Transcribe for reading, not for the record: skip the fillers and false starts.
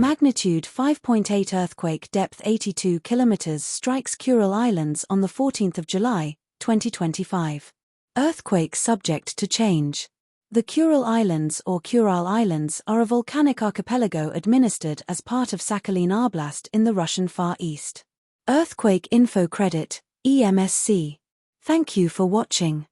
Magnitude 5.8 earthquake, depth 82 kilometers, strikes Kurile Islands on the 14th of July, 2025. Earthquake subject to change. The Kurile Islands or Kurile Islands are a volcanic archipelago administered as part of Sakhalin Oblast in the Russian Far East. Earthquake Info Credit, EMSC. Thank you for watching.